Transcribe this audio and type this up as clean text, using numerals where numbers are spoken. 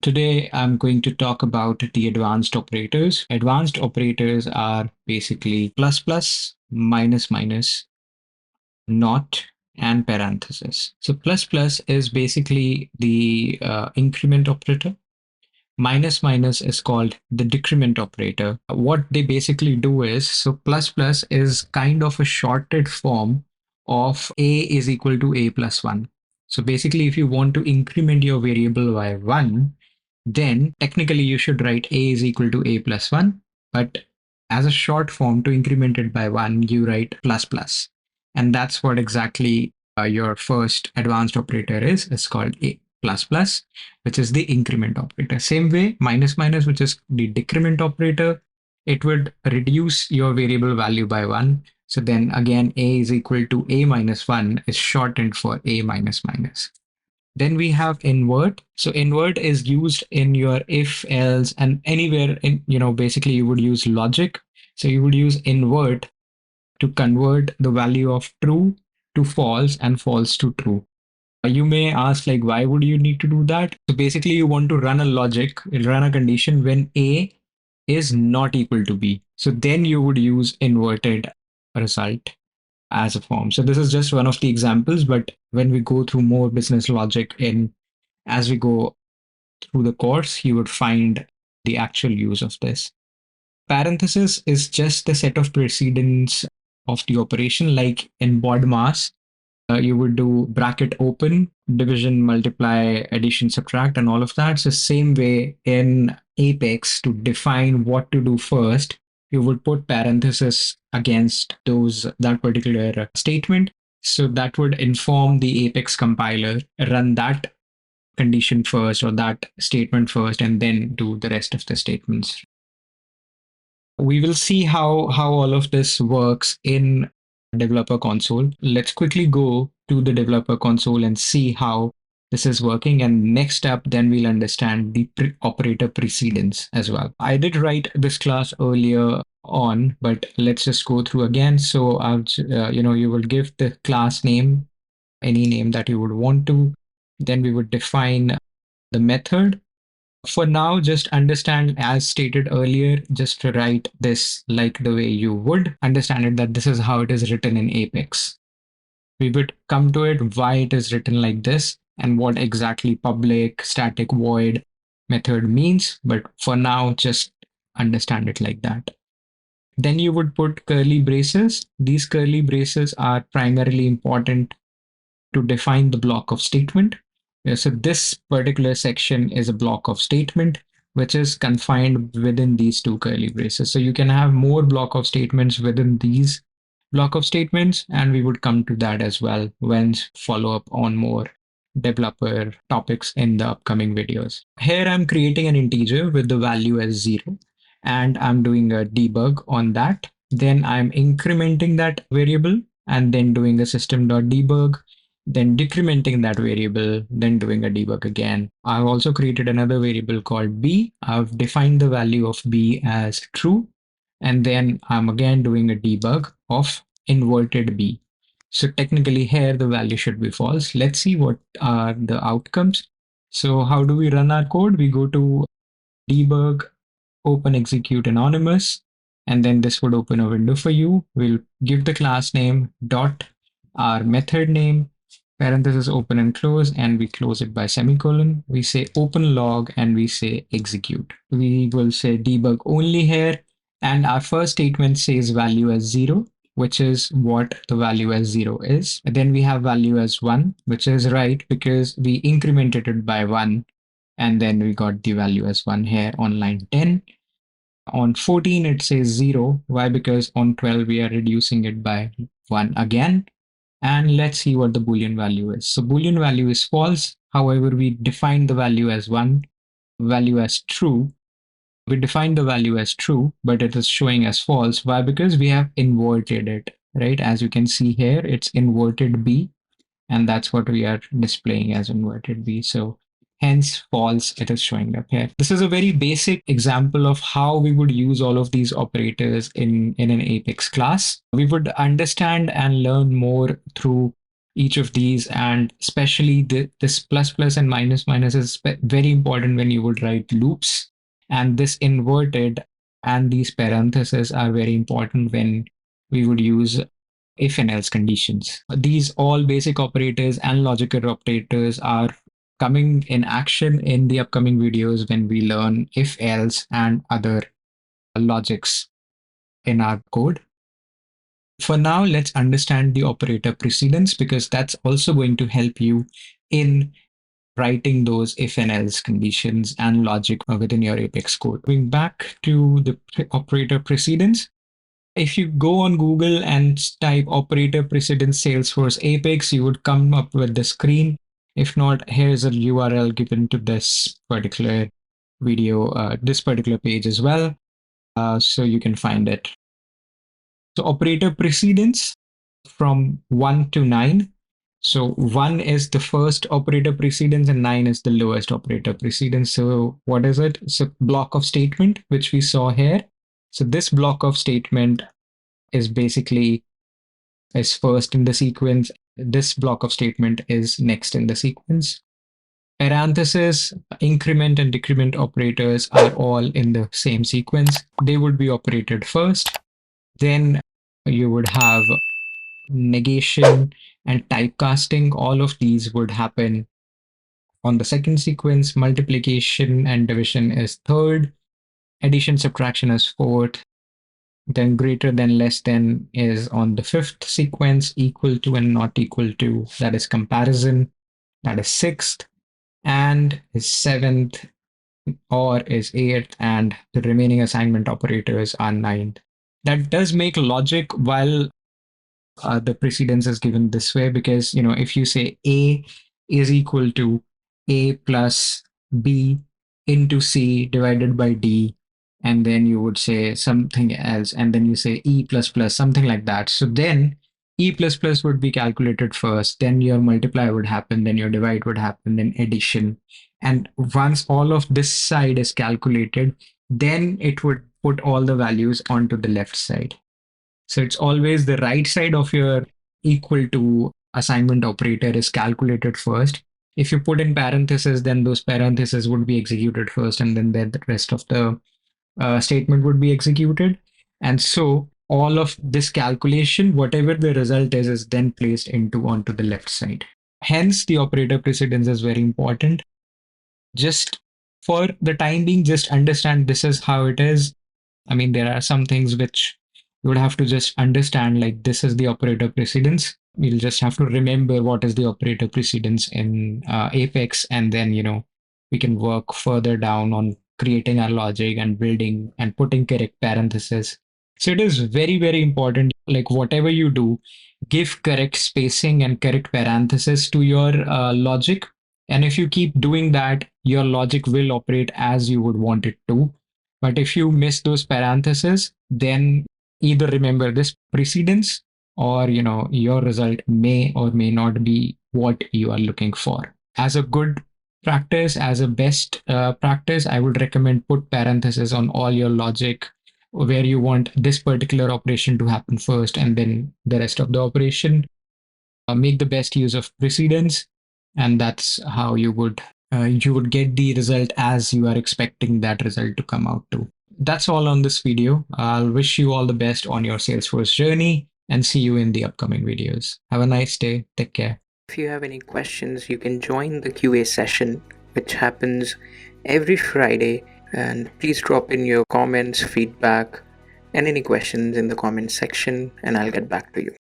Today, I'm going to talk about the advanced operators. Advanced operators are basically plus plus, minus minus, not, and parenthesis. So plus plus is basically the increment operator. Minus minus is called the decrement operator. What they basically do is, so plus plus is kind of a shorted form of a is equal to a plus 1. So basically, if you want to increment your variable by 1, then technically you should write a is equal to a plus 1. But as a short form to increment it by 1, you write plus plus. And that's what exactly your first advanced operator is. It's called a plus plus, which is the increment operator. Same way, minus minus, which is the decrement operator, it would reduce your variable value by 1. So then again, a is equal to a minus 1 is shortened for a minus minus. Then we have invert. So invert is used in your if, else, and anywhere in, basically you would use logic. So you would use invert to convert the value of true to false and false to true. You may ask, like, why would you need to do that? So basically, you want to run a logic, run a condition when A is not equal to B. So then you would use inverted result as a form. So this is just one of the examples, but when we go through more business logic in as we go through the course, you would find the actual use of this. Parenthesis is just the set of precedents of the operation, like in BODMAS, you would do bracket open, division, multiply, addition, subtract, and all of that. So same way in Apex, to define what to do first, you would put parenthesis against that particular statement. So that would inform the Apex compiler, run that condition first or that statement first, and then do the rest of the statements. We will see how all of this works in developer console. Let's quickly go to the developer console and see how this is working. And next up, then we'll understand the operator precedence as well. I did write this class earlier on, but let's just go through again. So you will give the class name, any name that you would want to. Then we would define the method. For now, just understand, as stated earlier, just to write this like the way you would understand it, that this is how it is written in Apex. We would come to it why it is written like this and what exactly public static void method means. But for now, just understand it like that. Then you would put curly braces. These curly braces are primarily important to define the block of statement. So this particular section is a block of statement, which is confined within these two curly braces. So you can have more block of statements within these block of statements, and we would come to that as well when follow up on more developer topics in the upcoming videos. Here I'm creating an integer with the value as 0, and I'm doing a debug on that. Then I'm incrementing that variable and then doing a system.debug, then decrementing that variable, then doing a debug again. I've also created another variable called b. I've defined the value of b as true, and then I'm again doing a debug of inverted b. So technically here the value should be false. Let's see what are the outcomes. So how do we run our code? We go to debug, open execute anonymous, and then this would open a window for you. We'll give the class name dot our method name, parenthesis open and close, and we close it by semicolon. We say open log and we say execute. We will say debug only here, and our first statement says value as 0, which is what the value as 0 is. And then we have value as 1, which is right because we incremented it by 1, and then we got the value as 1 here on line 10. On 14 it says 0. Why? Because on 12 we are reducing it by 1 again. And let's see what the Boolean value is. So Boolean value is false. However, we define the value as 1, value as true. We define the value as true, but it is showing as false. Why? Because we have inverted it, right? As you can see here, it's inverted B, and that's what we are displaying as inverted B. So hence false, it is showing up here. This is a very basic example of how we would use all of these operators in an Apex class. We would understand and learn more through each of these, and especially this plus plus and minus minus is very important when you would write loops, and this inverted and these parentheses are very important when we would use if and else conditions. These all basic operators and logical operators are coming in action in the upcoming videos when we learn if else and other logics in our code. For now, let's understand the operator precedence, because that's also going to help you in writing those if and else conditions and logic within your Apex code. Going back to the operator precedence, if you go on Google and type operator precedence Salesforce Apex, you would come up with the screen. If not, here's a URL given to this particular video, this particular page as well, so you can find it. So operator precedence from 1 to 9. So 1 is the first operator precedence and 9 is the lowest operator precedence. So what is it? It's a block of statement, which we saw here. So this block of statement is basically is first in the sequence. This block of statement is next in the sequence. Parenthesis, increment and decrement operators are all in the same sequence. They would be operated first. Then you would have negation and typecasting. All of these would happen on the second sequence. Multiplication and division is third. Addition, subtraction is fourth. Then greater than, less than is on the fifth sequence. Equal to and not equal to, that is comparison, that is sixth. And is seventh, or is eighth, and the remaining assignment operators are ninth. That does make logic while the precedence is given this way, because if you say A is equal to A plus B into C divided by D, and then you would say something else, and then you say E plus plus, something like that. So then E plus plus would be calculated first, then your multiply would happen, then your divide would happen, then addition. And once all of this side is calculated, then it would put all the values onto the left side. So it's always the right side of your equal to assignment operator is calculated first. If you put in parentheses, then those parentheses would be executed first, and then the rest of the statement would be executed. And so all of this calculation, whatever the result is then placed into onto the left side. Hence, the operator precedence is very important. Just for the time being, just understand this is how it is. I mean, there are some things which you would have to just understand, like this is the operator precedence. You'll just have to remember what is the operator precedence in Apex, and then, we can work further down on creating our logic and building and putting correct parentheses. So it is very, very important. Like whatever you do, give correct spacing and correct parentheses to your logic. And if you keep doing that, your logic will operate as you would want it to. But if you miss those parentheses, then either remember this precedence, or your result may or may not be what you are looking for. As a good practice, as a best practice, I would recommend put parentheses on all your logic where you want this particular operation to happen first, and then the rest of the operation. Make the best use of precedence, and that's how you would get the result as you are expecting that result to come out to. That's all on this video. I'll wish you all the best on your Salesforce journey, and see you in the upcoming videos. Have a nice day. Take care. If you have any questions, you can join the QA session, which happens every Friday, and please drop in your comments, feedback, and any questions in the comment section, and I'll get back to you.